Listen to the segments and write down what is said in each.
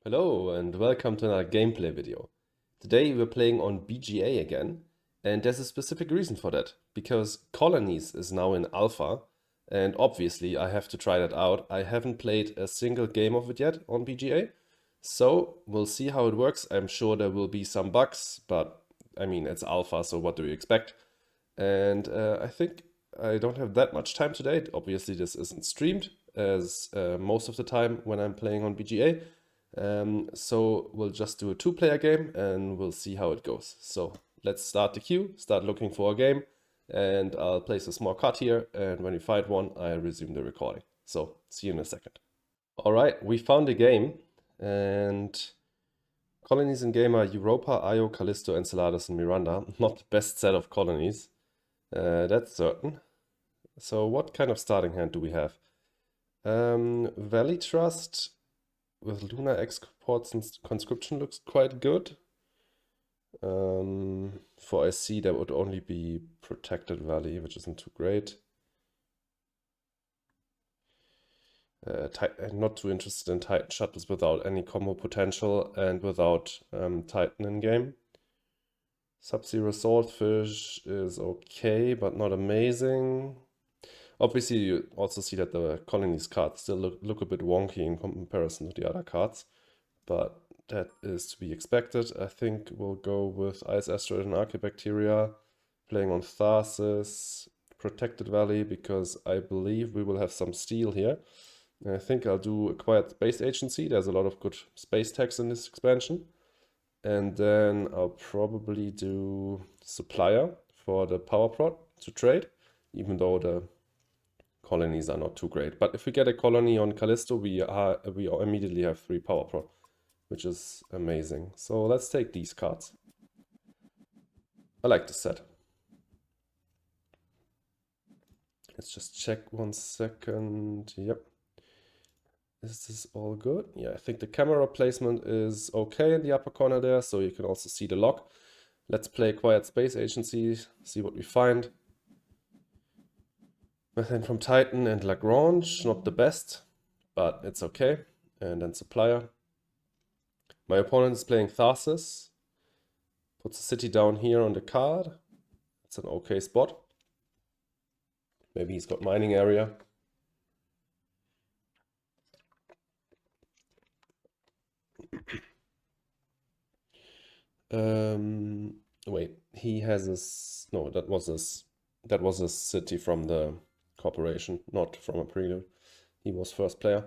Hello and welcome to another gameplay video. Today we're playing on BGA again, and there's a specific reason for that, because Colonies is now in alpha, and obviously I have to try that out. I haven't played a single game of it yet on BGA, so we'll see how it works. I'm sure there will be some bugs, but I mean it's alpha, so what do you expect? And I think I don't have that much time today. Obviously this isn't streamed, as most of the time when I'm playing on BGA. So we'll just do a two-player game and we'll see how it goes. So let's start the queue, start looking for a game, and I'll place a small cut here, and when we find one, I resume the recording. So see you in a second. All right, we found a game, and colonies in game are Europa, Io, Callisto, Enceladus, and Miranda. Not the best set of colonies, that's certain. So what kind of starting hand do we have? Valley Trust with Lunar exports and conscription looks quite good. For IC there would only be Protected Valley, which isn't too great. I'm not too interested in Titan Shuttles without any combo potential and without Titan in game. Sub-Zero Swordfish is okay, but not amazing. Obviously, you also see that the Colonies cards still look a bit wonky in comparison to the other cards, but that is to be expected. I think we'll go with Ice Asteroid and Archaebacteria, playing on Tharsis, Protected Valley, because I believe we will have some steel here. And I think I'll do Acquired Space Agency. There's a lot of good space tags in this expansion. And then I'll probably do Supplier for the power prod to trade, even though the colonies are not too great. But if we get a colony on Callisto, we immediately have 3 power prod, which is amazing. So let's take these cards. I like this set. Let's just check 1 second. Yep. Is this all good? Yeah, I think the camera placement is okay in the upper corner there, so you can also see the lock. Let's play Acquired Space Agency, see what we find. Methane from Titan and Lagrange, not the best, but it's okay. And then Supplier. My opponent is playing Tharsis. Puts a city down here on the card. It's an okay spot. Maybe he's got mining area. Wait, he has this. No, that was a city from the corporation, not from a prelude. He was first player.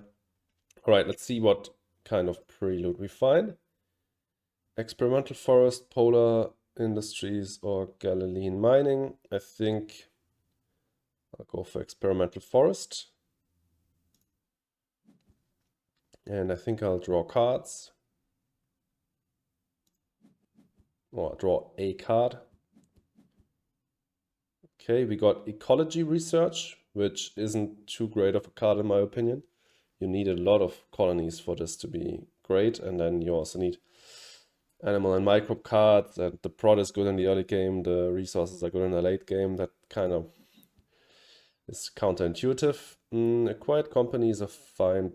All right, let's see what kind of prelude we find. Experimental forest, polar industries, or Galilean mining. I think I'll go for experimental forest. And I think I'll draw cards. Or draw a card. Okay, we got ecology research, which isn't too great of a card in my opinion. You need a lot of colonies for this to be great, and then you also need animal and microbe cards, and the prod is good in the early game, the resources are good in the late game. That kind of is counterintuitive. Acquired company is a fine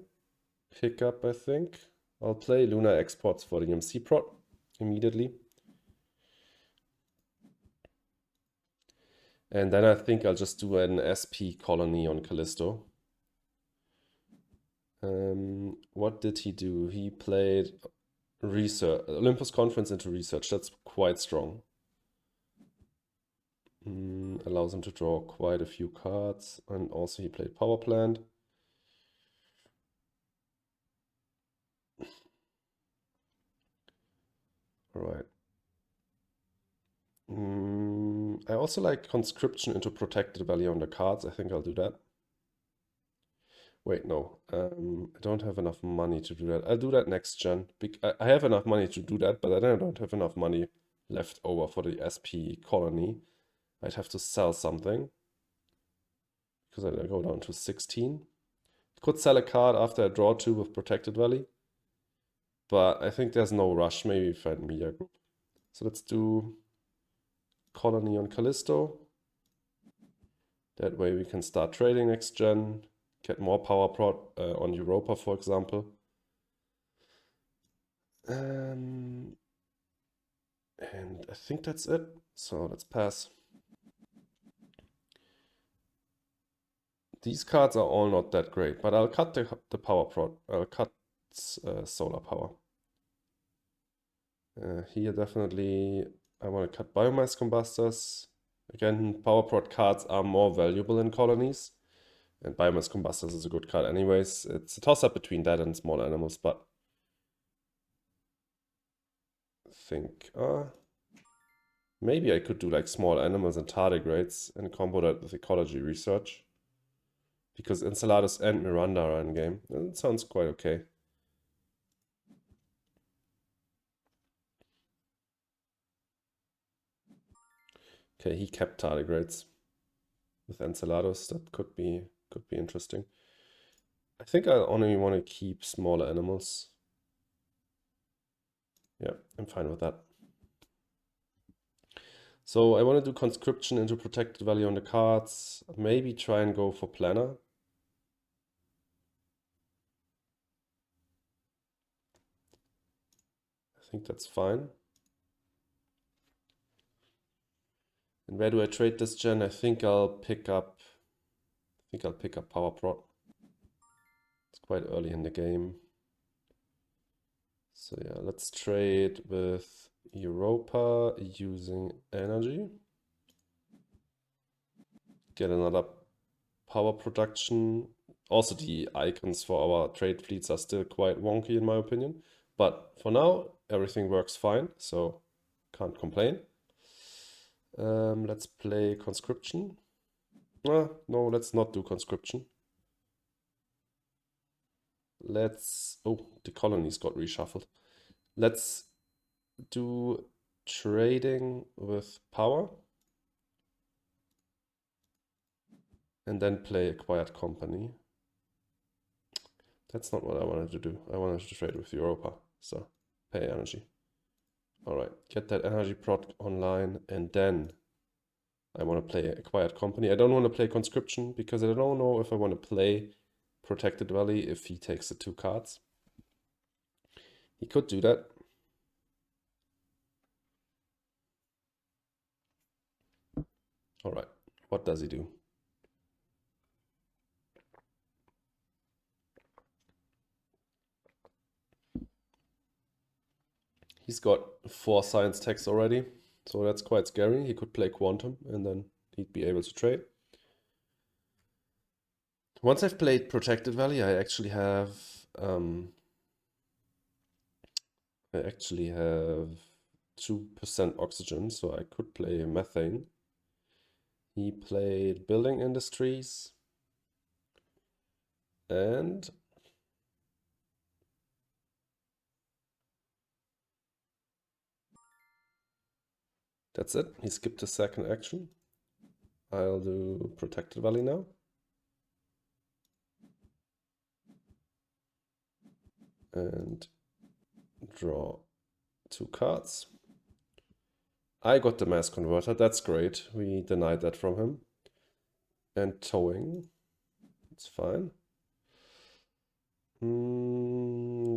pickup, I think. I'll play Lunar exports for the MC prod immediately. And then I think I'll just do an SP colony on Callisto. What did he do? He played research, Olympus Conference into research. That's quite strong. Allows him to draw quite a few cards. And also he played power plant. All right. I also like conscription into protected value on the cards. I think I'll do that. Wait, no. I don't have enough money to do that. I'll do that next gen. I have enough money to do that, but I don't have enough money left over for the SP colony. I'd have to sell something, because I go down to 16. Could sell a card after I draw 2 with Protected Valley, but I think there's no rush. Maybe find Media Group. So let's do colony on Callisto. That way we can start trading next gen, get more power prod on Europa, for example. And I think that's it. So let's pass. These cards are all not that great, but I'll cut the power prod. I'll cut solar power. Here definitely I want to cut biomass combustors. Again, power prod cards are more valuable in colonies. And biomass combustors is a good card anyways. It's a toss-up between that and small animals, but I think maybe I could do like small animals and tardigrades and combo that with ecology research. Because Enceladus and Miranda are in game. It sounds quite okay. Okay, he kept tardigrades with Enceladus. That could be interesting. I think I only want to keep smaller animals. Yeah, I'm fine with that. So I want to do conscription into protected value on the cards. Maybe try and go for planner. I think that's fine. And where do I trade this gen? I think I'll pick up power prod. It's quite early in the game. So yeah, let's trade with Europa using energy. Get another power production. Also, the icons for our trade fleets are still quite wonky in my opinion. But for now, everything works fine, so can't complain. Let's play conscription. No, let's not do conscription. Oh, the colonies got reshuffled. Let's do trading with power. And then play acquired company. That's not what I wanted to do. I wanted to trade with Europa. So pay energy. All right, get that energy prod online, and then I want to play acquired company. I don't want to play conscription because I don't know if I want to play protected valley if he takes the 2 cards. He could do that. All right, what does he do? He's got 4 science techs already, so that's quite scary. He could play quantum and then he'd be able to trade. Once I've played Protected Valley, I actually have 2% oxygen, so I could play methane. He played building industries and that's it. He skipped his second action. I'll do Protected Valley now. And draw 2 cards. I got the mass converter. That's great. We denied that from him. And towing. It's fine.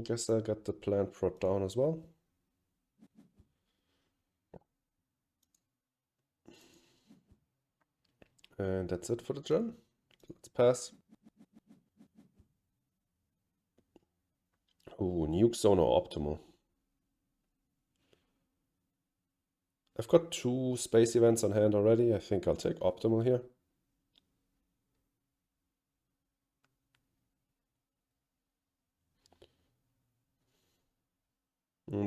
Guess I got the plant prod down as well. And that's it for the gen. Let's pass. Ooh, nuke zone or optimal. I've got 2 space events on hand already. I think I'll take optimal here.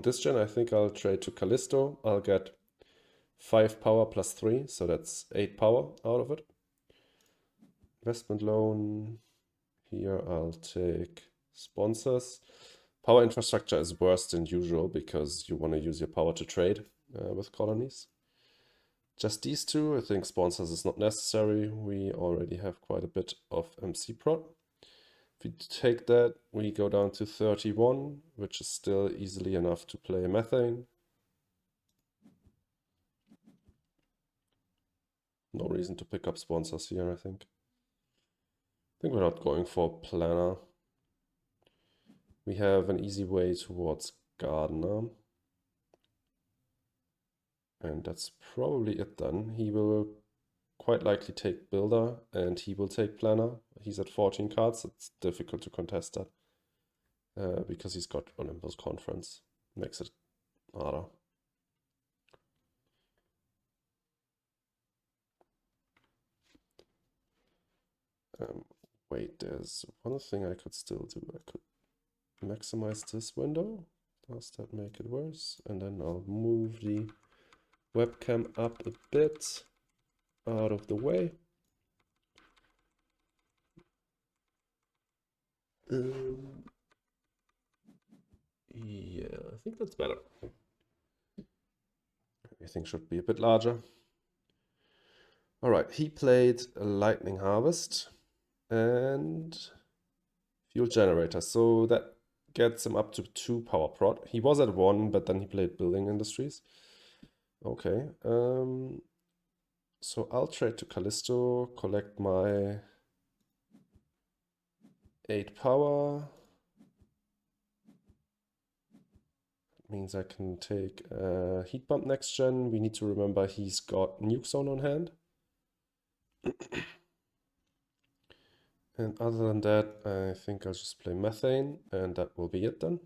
This gen I think I'll trade to Callisto. I'll get 5 power plus 3, so that's 8 power out of it. Investment loan. Here I'll take sponsors. Power infrastructure is worse than usual because you want to use your power to trade with colonies. Just these 2, I think sponsors is not necessary. We already have quite a bit of MC prod. If we take that, we go down to 31, which is still easily enough to play methane. No reason to pick up sponsors here, I think. I think we're not going for planner. We have an easy way towards gardener. And that's probably it then. He will quite likely take builder and he will take planner. He's at 14 cards. It's difficult to contest that because he's got Olympus Conference. Makes it harder. Wait, there's one thing I could still do. I could maximize this window. Does that make it worse? And then I'll move the webcam up a bit out of the way. Yeah, I think that's better. Everything should be a bit larger. All right, he played a Lightning Harvest and Fuel Generator. So that gets him up to 2 power prod. He was at 1, but then he played Building Industries. Okay. So I'll trade to Callisto, collect my 8 power. Means I can take Heat Bump next gen. We need to remember he's got Nuke Zone on hand. And other than that, I think I'll just play Methane, and that will be it then.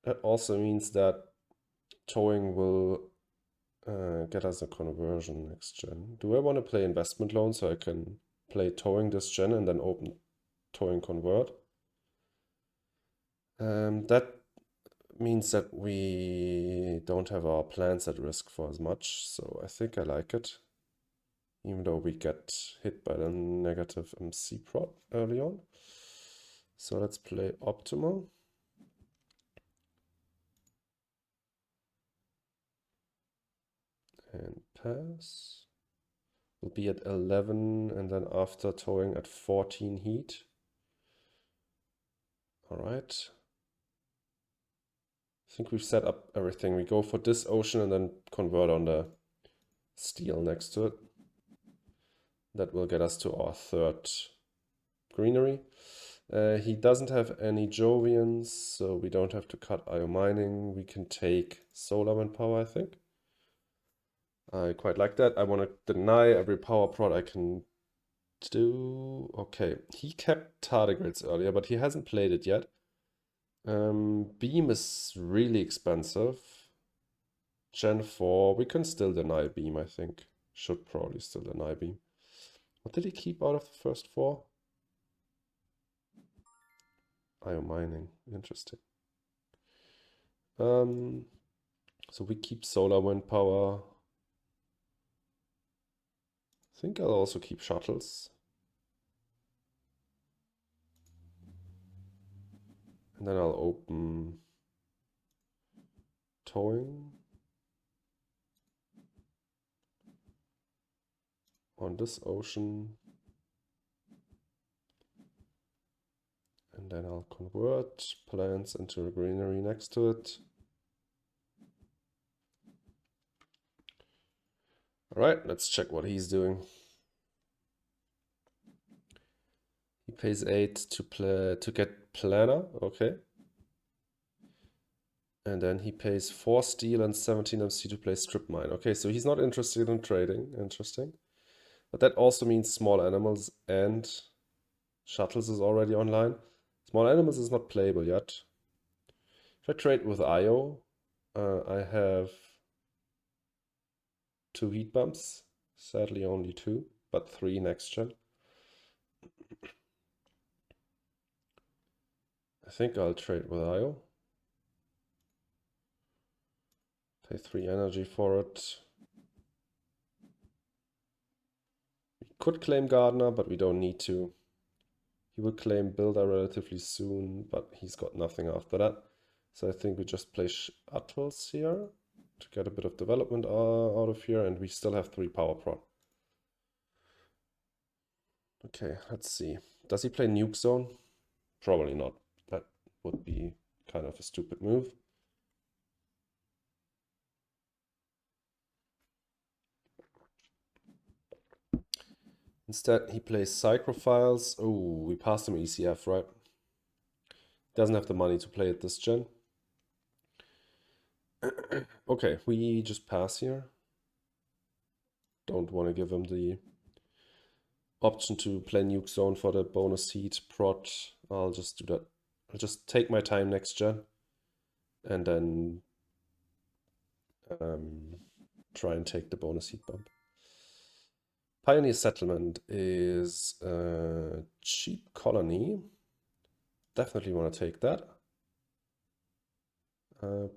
That also means that towing will get us a conversion next gen. Do I want to play investment loan so I can play towing this gen and then open towing convert? That means that we don't have our plans at risk for as much, so I think I like it. Even though we get hit by the negative MC prod early on. So let's play optimal. And pass. We'll be at 11 and then after towing at 14 heat. All right. I think we've set up everything. We go for this ocean and then convert on the steel next to it. That will get us to our 3rd greenery. He doesn't have any Jovians, so we don't have to cut IO mining. We can take solar wind power, I think. I quite like that. I want to deny every power prod I can do. Okay, he kept tardigrades earlier, but he hasn't played it yet. Beam is really expensive. Gen 4, we can still deny beam, I think. Should probably still deny beam. What did he keep out of the first 4? IO mining, interesting. So we keep solar wind power. I think I'll also keep shuttles. And then I'll open towing on this ocean. And then I'll convert plants into a greenery next to it. All right, let's check what he's doing. He pays 8 to get planner, okay. And then he pays 4 steel and 17 MC to play strip mine. Okay, so he's not interested in trading, interesting. But that also means small animals and shuttles is already online. Small animals is not playable yet. If I trade with IO, I have 2 heat bumps. Sadly only 2, but 3 next gen. I think I'll trade with IO. Pay 3 energy for it. We could claim Gardener, but we don't need to. He will claim Builder relatively soon, but he's got nothing after that. So I think we just play Shuttles here to get a bit of development out of here, and we still have 3 power prod. Okay, let's see. Does he play Nuke Zone? Probably not. That would be kind of a stupid move. Instead, he plays Psychrophiles. Oh, we passed him ECF, right? Doesn't have the money to play it this gen. Okay, we just pass here. Don't want to give him the option to play Nuke Zone for the bonus seed prot. I'll just do that. I'll just take my time next gen and then try and take the bonus seed bump. Pioneer Settlement is a cheap colony. Definitely want to take that.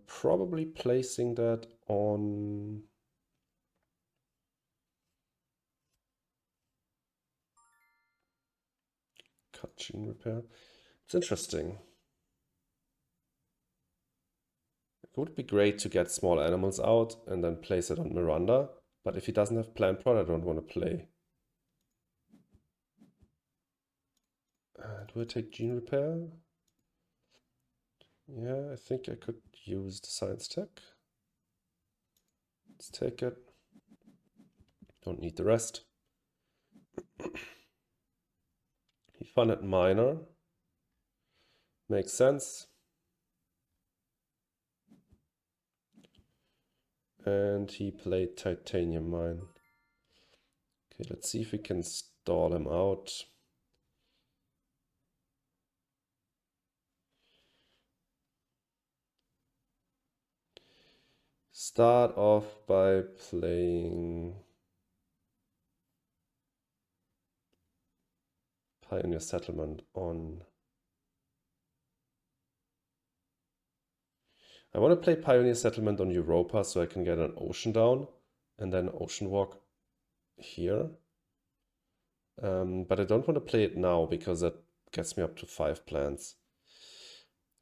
Probably placing that on cut gene repair. It's interesting. It would be great to get small animals out and then place it on Miranda. But if he doesn't have plant prod, I don't want to play. Do I take gene repair? Yeah, I think I could use the science tech. Let's take it. Don't need the rest. He funded miner. Makes sense. And he played titanium mine. Okay, let's see if we can stall him out. Start off by playing Pioneer Settlement on. I want to play Pioneer Settlement on Europa so I can get an ocean down and then Ocean Walk here. But I don't want to play it now because that gets me up to 5 plants.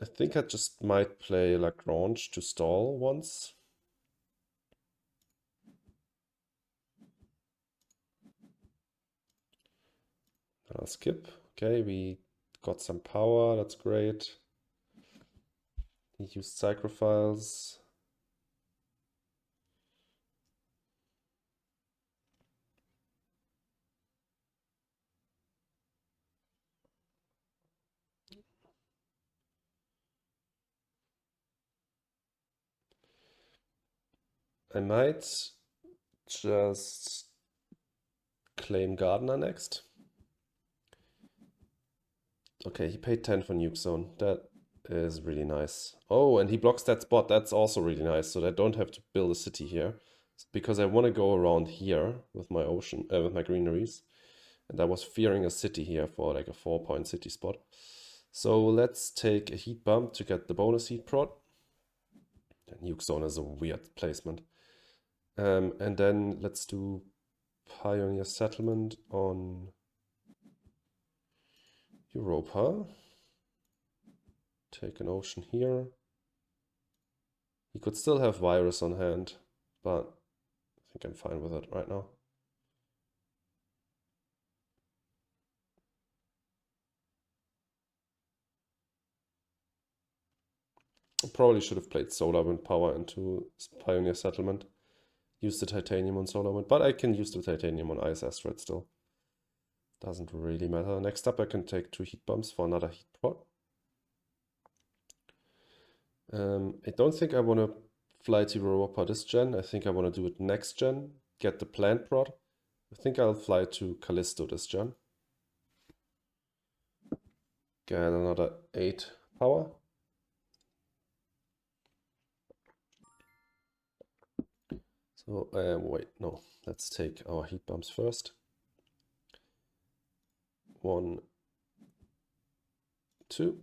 I think I just might play Lagrange to stall once. I'll skip. Okay, we got some power, that's great. He used Psychrophiles. I might just claim Gardener next. Okay, he paid 10 for Nuke Zone. That is really nice. Oh, and he blocks that spot. That's also really nice. So I don't have to build a city here. Because I want to go around here with my ocean, with my greeneries. And I was fearing a city here for like a 4-point city spot. So let's take a heat bump to get the bonus heat prod. And Nuke Zone is a weird placement. And then let's do Pioneer Settlement on Europa. Take an ocean here. He could still have virus on hand, but I think I'm fine with it right now. I probably should have played Solar Wind Power into Pioneer Settlement. Use the titanium on Solar Wind, but I can use the titanium on Ice Asteroid still. Doesn't really matter. Next up I can take 2 heat bumps for another heat prod. I don't think I want to fly to Europa this gen. I think I want to do it next gen. Get the plant prod. I think I'll fly to Callisto this gen. Get another 8 power. So, wait, no. Let's take our heat bumps first. 1, 2.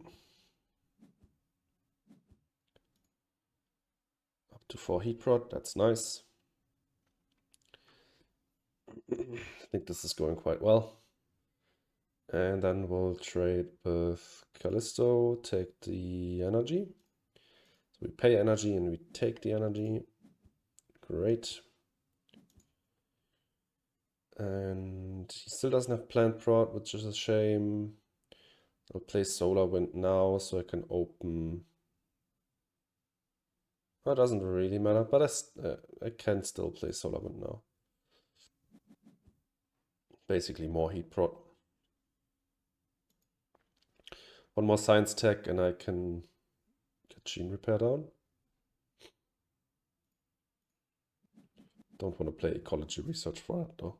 Up to 4 heat prod, that's nice. I think this is going quite well. And then we'll trade with Callisto, take the energy. So we pay energy and we take the energy. Great. And he still doesn't have plant prod, which is a shame. I'll play Solar Wind now so I can open. That doesn't really matter, but I can still play Solar Wind now. Basically more heat prot. One more science tech and I can get gene repair down. Don't want to play ecology research for that though.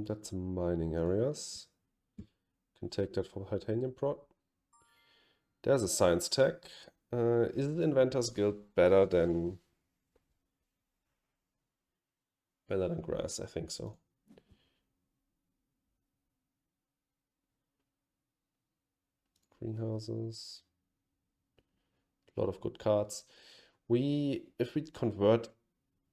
That's mining areas. Can take that for titanium prot. There's a science tech. Is the Inventors Guild better than grass? I think so. Greenhouses. A lot of good cards. If we convert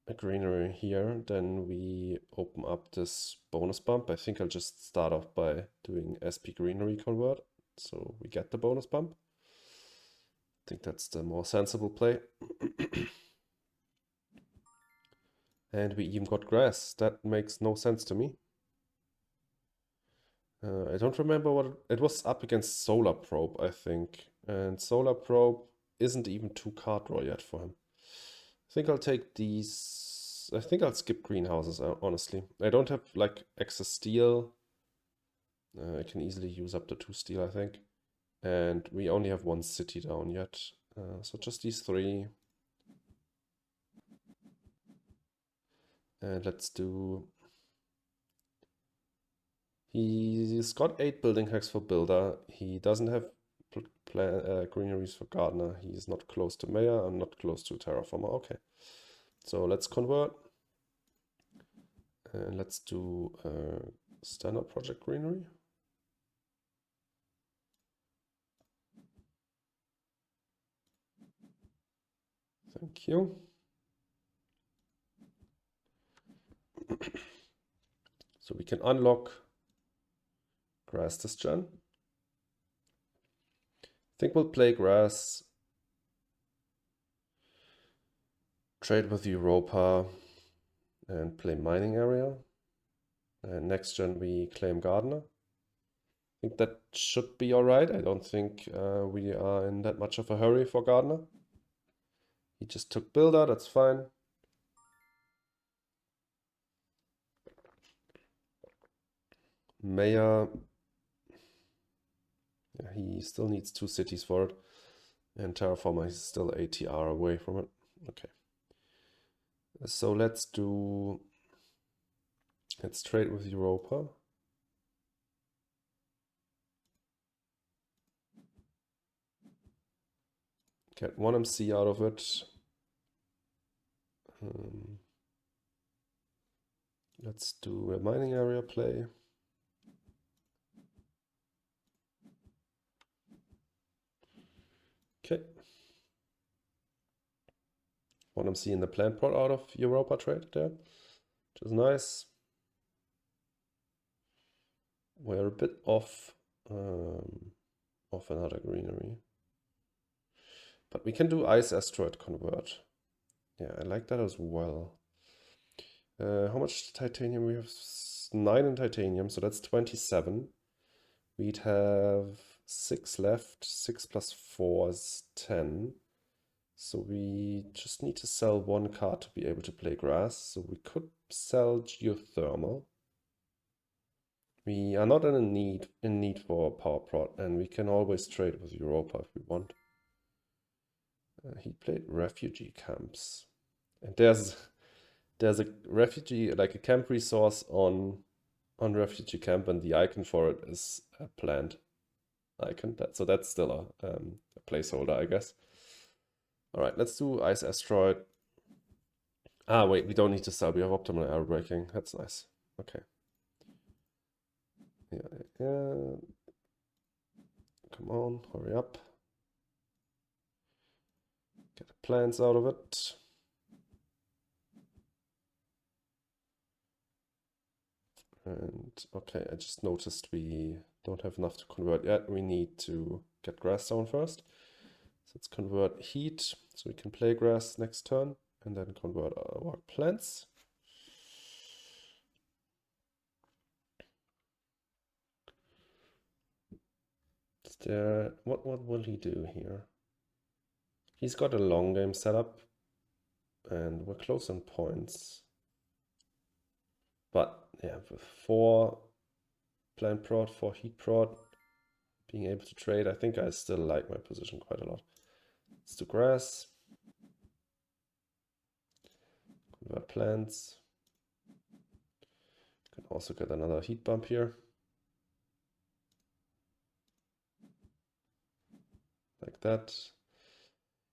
a greenery here, then we open up this bonus bump. I think I'll just start off by doing SP greenery convert, so we get the bonus bump. I think that's the more sensible play. And we even got grass. That makes no sense to me. I don't remember what it was up against Solar Probe, I think. And Solar Probe isn't even 2 card draw yet for him. I think I'll take these. I think I'll skip greenhouses, honestly. I don't have like excess steel. I can easily use up to 2 steel, I think. And we only have 1 city down yet. So just these 3. And let's do... He's got 8 building hacks for builder. He doesn't have greeneries for gardener. He's not close to mayor. I'm not close to terraformer. Okay. So let's convert. And let's do standard project greenery. Thank you. So we can unlock grass this gen. I think we'll play grass, trade with Europa, and play mining area. And next gen we claim gardener. I think that should be alright. I don't think we are in that much of a hurry for gardener. He just took builder, that's fine. Mayor, yeah, he still needs 2 cities for it. And terraformer is still ATR away from it. Okay. So let's trade with Europa. Get 1 MC out of it. Let's do a mining area play. Okay. 1 MC in the plant pot out of Europa trade there, which is nice. We're a bit off another greenery. But we can do ice asteroid convert. Yeah, I like that as well. How much titanium? We have 9 in titanium, so that's 27. We'd have 6 left. 6 plus 4 is 10. So we just need to sell 1 card to be able to play grass. So we could sell geothermal. We are not in need for a power prot, and we can always trade with Europa if we want. He played refugee camps, and there's a refugee, like a camp resource on refugee camp, and the icon for it is a plant icon. So that's still a placeholder, I guess. All right, let's do ice asteroid. Ah, wait, we don't need to sell. We have optimal air braking. That's nice. Okay. Yeah. Come on, hurry up. Get the plants out of it. And okay, I just noticed we don't have enough to convert yet. We need to get grass down first. So let's convert heat so we can play grass next turn and then convert our plants. What will he do here? He's got a long game setup and we're close on points. yeah, with 4 plant prod, 4 heat prod, being able to trade, I think I still like my position quite a lot. Let's do grass. Convert plants. Can also get another heat bump here. Like that.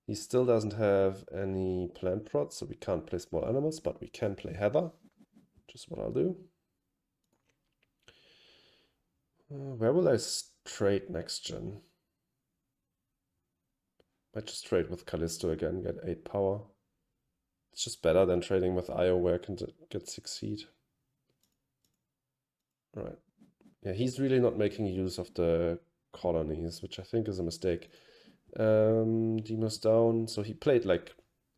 He still doesn't have any plant prods, so we can't play small animals, but we can play heather, which is what I'll do. Where will I trade next gen? Might just trade with Callisto again, get 8 power. It's just better than trading with Io where I can get 6 heat. Right. Yeah, he's really not making use of the colonies, which I think is a mistake. Demo's down. So he played like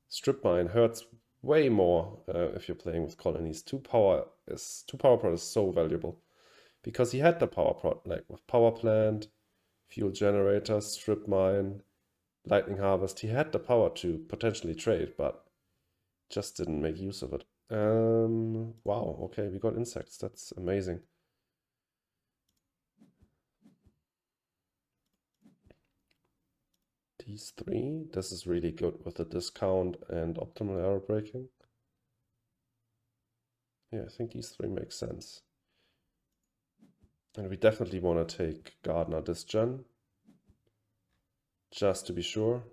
Strip Mine hurts way more if you're playing with colonies. 2 power prod is so valuable because he had the power prod like with power plant, fuel generator, Strip Mine, lightning harvest. He had the power to potentially trade, but just didn't make use of it. Wow. Okay, we got insects. That's amazing. These 3. This is really good with the discount and optimal error breaking. Yeah, I think these 3 make sense. And we definitely want to take Gardener this gen, just to be sure.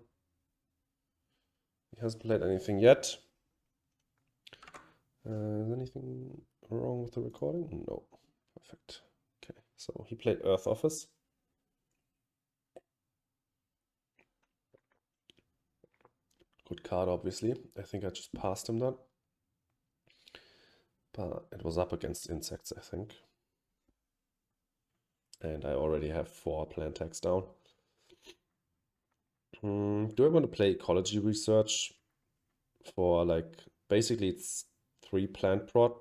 He hasn't played anything yet. Is anything wrong with the recording? No. Perfect. Okay, so he played Earth Office. Good card, obviously. I think I just passed him that. But it was up against insects, I think. And I already have 4 plant tags down. Do I want to play ecology research for like, basically it's 3 plant prod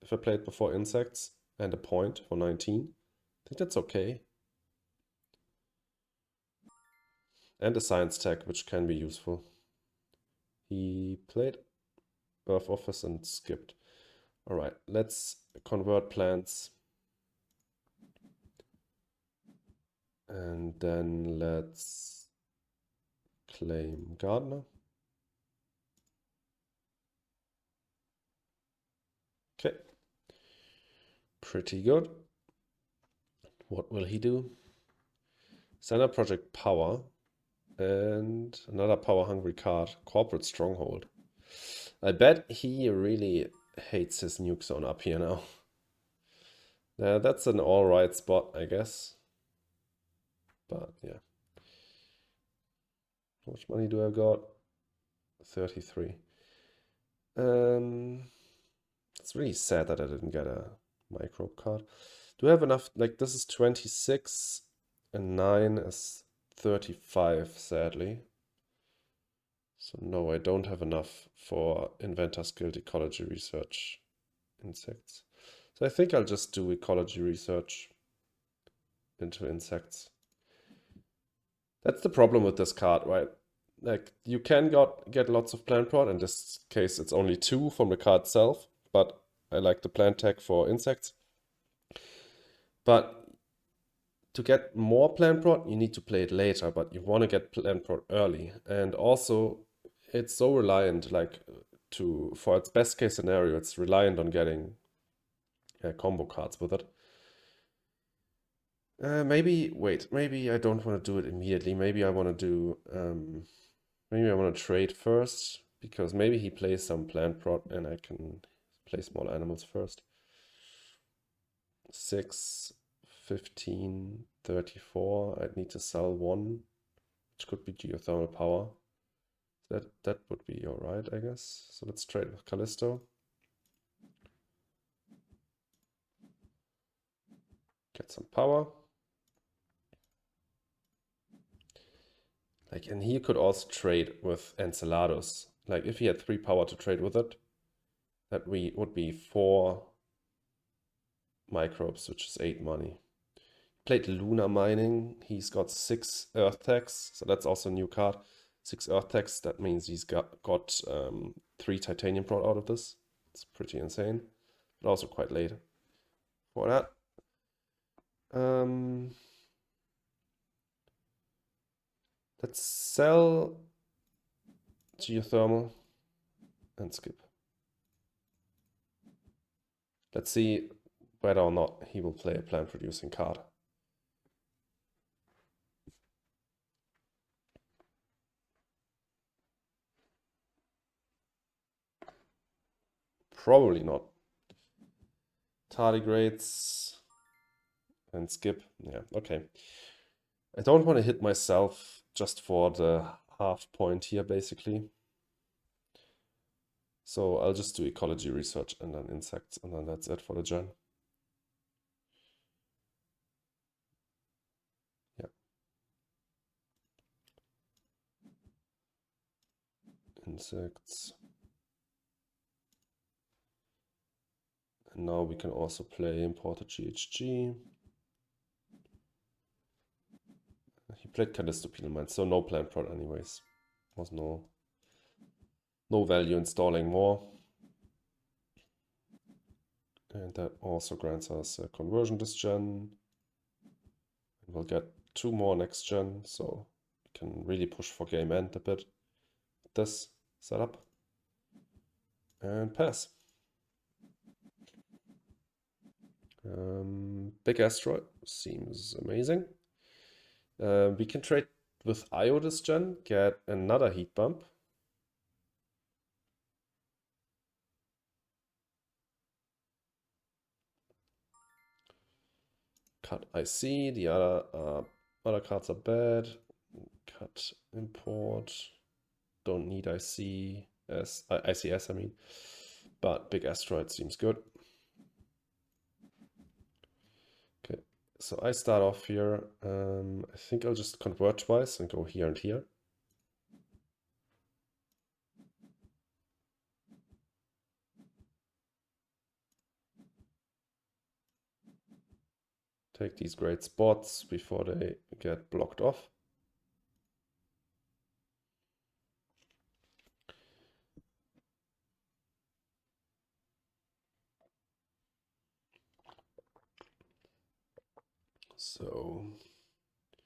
if I play it before insects and a point for 19. I think that's okay. And a science tag, which can be useful. He played Earth Office and skipped. All right, let's convert plants. And then let's claim Gardener. Okay. Pretty good. What will he do? Standard Project Power. And another power-hungry card. Corporate Stronghold. I bet he really hates his nuke zone up here now. That's an alright spot, I guess. But yeah. How much money do I got? 33. It's really sad that I didn't get a microbe card. Do I have enough? Like, this is 26 and 9 is 35, sadly. So no, I don't have enough for Inventor's Guild Ecology Research insects. So I think I'll just do ecology research into insects. That's the problem with this card, right? Like, you can get lots of plant prod. In this case, it's only 2 from the card itself, but I like the plant tag for insects. But to get more plant prod, you need to play it later, but you want to get plant prod early. And also, it's so reliant, like, for its best case scenario, it's reliant on getting combo cards with it. Maybe I don't want to do it immediately. Maybe I want to do, maybe I want to trade first, because maybe he plays some plant prod and I can play small animals first. 6, 15, 34. I'd need to sell 1, which could be geothermal power. That would be alright, I guess. So let's trade with Callisto. Get some power. Like, and he could also trade with Enceladus. Like, if he had 3 power to trade with it, that would be 4 microbes, which is 8 money. Played Lunar Mining. He's got 6 Earth tags, so that's also a new card. 6 Earth tags. That means he's got 3 titanium prod out of this. It's pretty insane. but also quite late for that. Let's sell geothermal and skip. Let's see whether or not he will play a plant producing card. Probably not. Tardigrades and skip. Yeah, okay. I don't want to hit myself just for the half point here, basically. So I'll just do ecology research and then insects, and then that's it for the gen. Yeah. Insects. And now we can also play imported GHG. He played Callisto Mine, so no plant prod anyways. Was no value installing more. And that also grants us a conversion this gen. And we'll get 2 more next gen, so we can really push for game end a bit with this setup. And pass. Big asteroid seems amazing. We can trade with IO this gen, get another heat bump. Cut IC, the other cards are bad. Cut import. Don't need ICS, I mean. But big asteroid seems good. Okay, so I start off here. I think I'll just convert twice and go here and here. Take these great spots before they get blocked off. So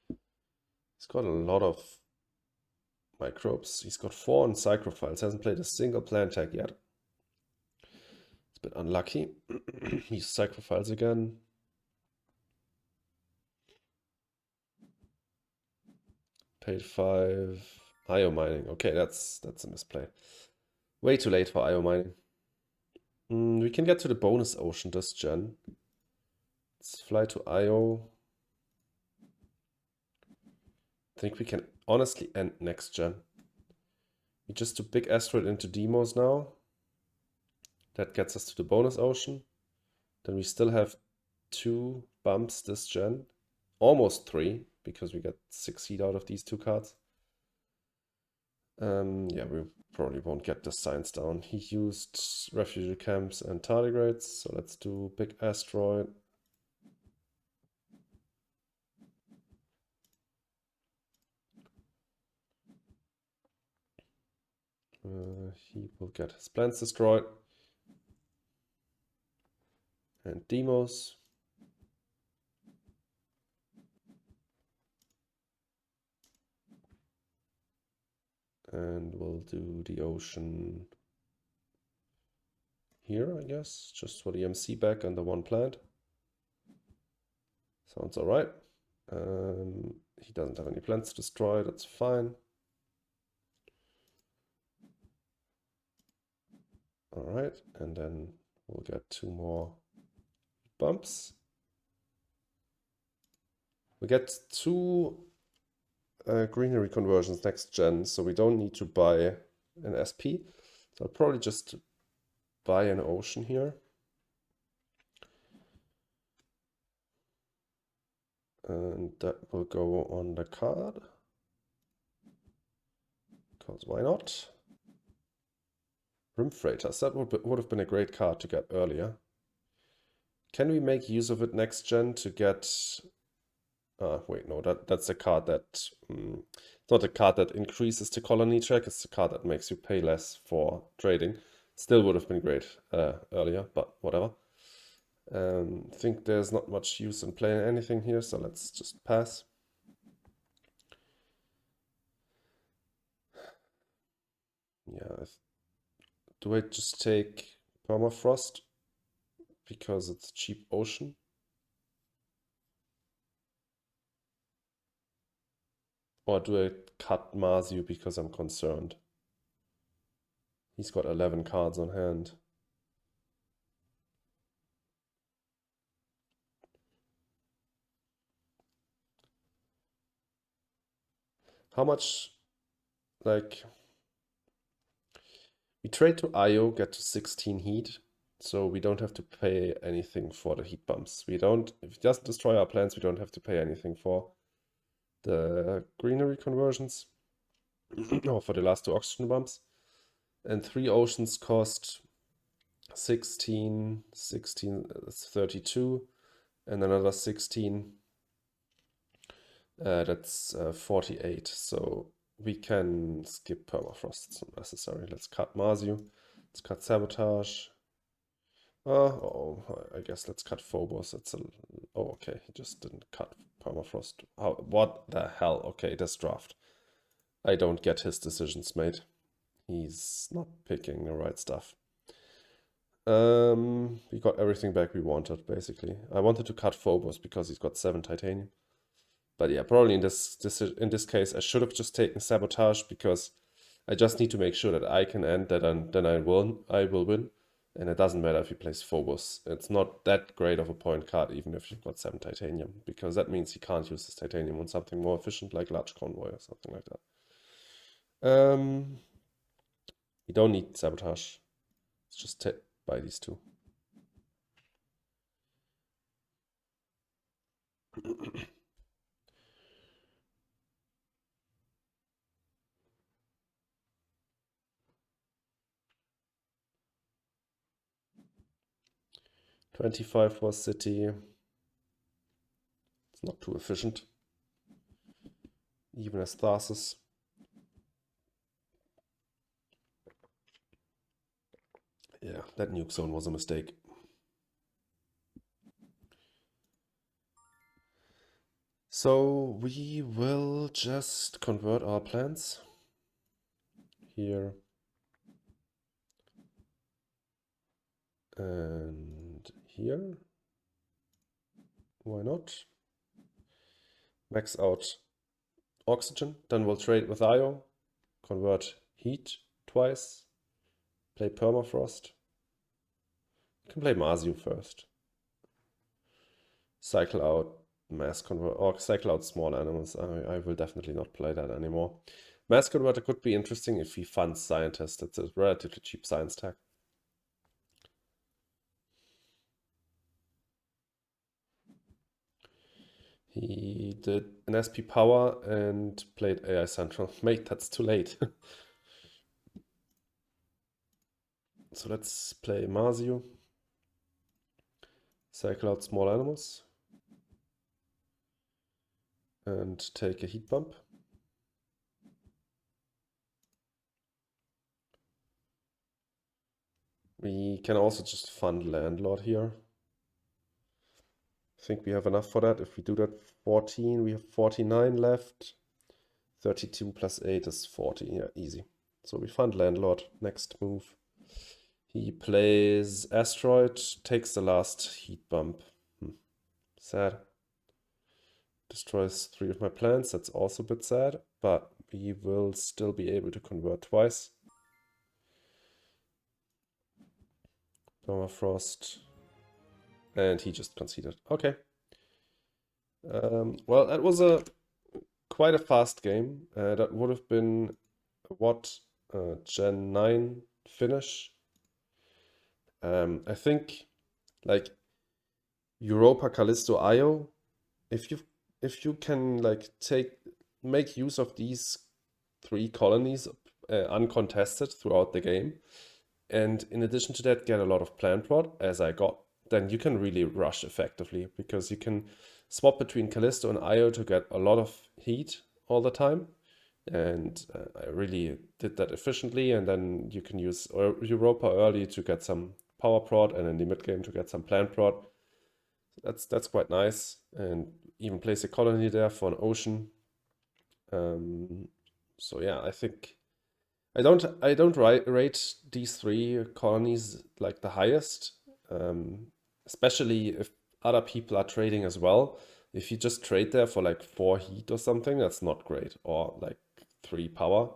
he's got a lot of microbes. He's got 4 on Psychrophiles. Hasn't played a single plant tag yet. It's a bit unlucky. He's Psychrophiles again. Paid 5. IO mining. Okay, that's a misplay. Way too late for IO mining. We can get to the bonus ocean this gen. Let's fly to IO. I think we can honestly end next gen. We just do big asteroid into demos now. That gets us to the bonus ocean. Then we still have 2 bumps this gen. Almost 3, because we get 6 heat out of these 2 cards. Yeah, we probably won't get the science down. He used refugee camps and tardigrades, so let's do big asteroid. He will get his plants destroyed. And demos. And we'll do the ocean here, I guess, just for the MC back and the 1 plant. Sounds all right. He doesn't have any plants to destroy, that's fine. All right, and then we'll get 2 more bumps. We get 2 greenery conversions next gen, so we don't need to buy an SP. So I'll probably just buy an ocean here. And that will go on the card. Because why not? Rim Freighters, that would have been a great card to get earlier. Can we make use of it next gen to get... wait, no, that's a card that... it's not a card that increases the colony check, it's a card that makes you pay less for trading. Still would have been great earlier, but whatever. I think there's not much use in playing anything here, so let's just pass. Yeah, do I just take permafrost because it's cheap ocean? Or do I cut Marzu because I'm concerned? He's got 11 cards on hand. How much, like, we trade to IO, get to 16 heat, so we don't have to pay anything for the heat bumps. We don't, if it doesn't destroy our plants, we don't have to pay anything for the greenery conversions or for the last 2 oxygen bumps. And 3 oceans cost 16, 16, that's 32, and another 16, that's 48. So we can skip permafrost, it's not necessary. Let's cut Marzu, let's cut Sabotage. Oh, I guess let's cut Phobos. Oh, okay, he just didn't cut permafrost. What the hell? Okay, this draft. I don't get his decisions made. He's not picking the right stuff. We got everything back we wanted, basically. I wanted to cut Phobos because he's got 7 titanium. But yeah, probably in this case, I should have just taken Sabotage because I just need to make sure that I can end that, and then I will win. And it doesn't matter if he plays Phobos. It's not that great of a point card, even if you've got 7 titanium, because that means he can't use his titanium on something more efficient like Large Convoy or something like that. We don't need Sabotage. Let's just buy these 2. 25 for city. It's not too efficient. Even as Tharsis. Yeah, that nuke zone was a mistake. So we will just convert our plants here and here. Why not? Max out oxygen, then we'll trade with IO, convert heat twice, play permafrost. You can play Marzu first. Cycle out mass convert, or cycle out small animals. I will definitely not play that anymore. Mass converter could be interesting if he funds scientist. It's a relatively cheap science tag. He did an SP power and played AI Central. Mate, that's too late. So let's play Marzu. Cycle out small animals. And take a heat bump. We can also just fund Landlord here. I think we have enough for that. If we do that 14, we have 49 left. 32 plus 8 is 40. Yeah, easy. So we fund Landlord. Next move. He plays Asteroid, takes the last heat bump. Sad. Destroys 3 of my plants. That's also a bit sad. But we will still be able to convert twice. Permafrost. And he just conceded. Okay. Well, that was quite a fast game. That would have been what Gen 9 finish. I think like Europa, Callisto, Io, if you can like make use of these 3 colonies uncontested throughout the game, and in addition to that get a lot of plant prod, as I got, then you can really rush effectively, because you can swap between Callisto and Io to get a lot of heat all the time. And I really did that efficiently, and then you can use Europa early to get some power prod, and in the mid game to get some plant prod. That's quite nice, and even place a colony there for an ocean. So yeah, I think I don't rate these three colonies like the highest, especially if other people are trading as well. If you just trade there for like 4 heat or something, that's not great, or like 3 power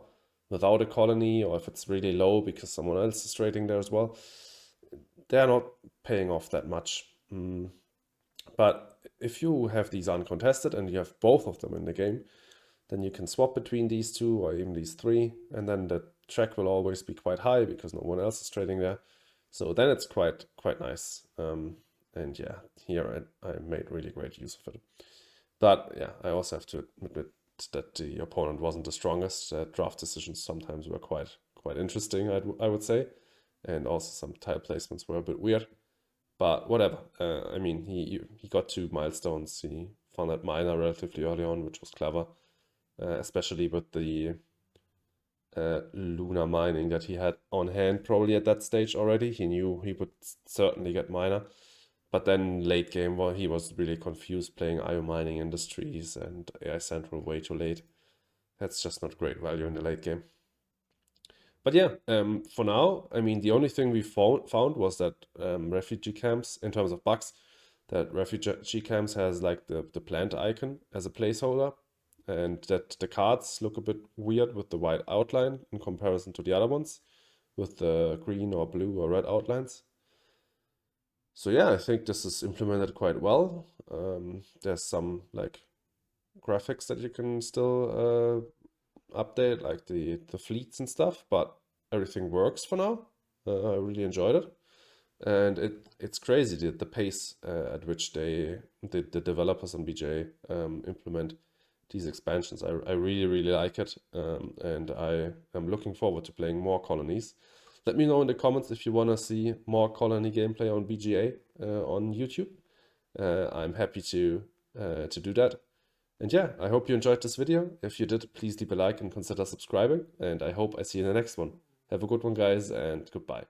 without a colony, or if it's really low because someone else is trading there as well, they're not paying off that much. But if you have these uncontested and you have both of them in the game, then you can swap between these two or even these three, and then the track will always be quite high because no one else is trading there. So then it's quite nice. And yeah, here I made really great use of it. But yeah, I also have to admit that the opponent wasn't the strongest. Draft decisions sometimes were quite interesting, I would say, and also some tile placements were a bit weird. But whatever. I mean, he got 2 milestones. He found that miner relatively early on, which was clever, especially with the lunar mining that he had on hand probably at that stage already. He knew he would certainly get miner. But then late game, well, he was really confused playing IO Mining Industries and AI Central way too late. That's just not great value in the late game. But yeah, for now, I mean, the only thing we found was that refugee camps, in terms of bugs, that refugee camps has like the plant icon as a placeholder, and that the cards look a bit weird with the white outline in comparison to the other ones with the green or blue or red outlines. So yeah, I think this is implemented quite well. There's some like graphics that you can still update, like the fleets and stuff, but everything works for now. I really enjoyed it, and it's crazy the pace at which the developers on BGA implement these expansions. I really like it, and I am looking forward to playing more colonies. Let me know in the comments if you want to see more colony gameplay on BGA on YouTube. I'm happy to do that. And yeah, I hope you enjoyed this video. If you did, please leave a like and consider subscribing. And I hope I see you in the next one. Have a good one, guys, and goodbye.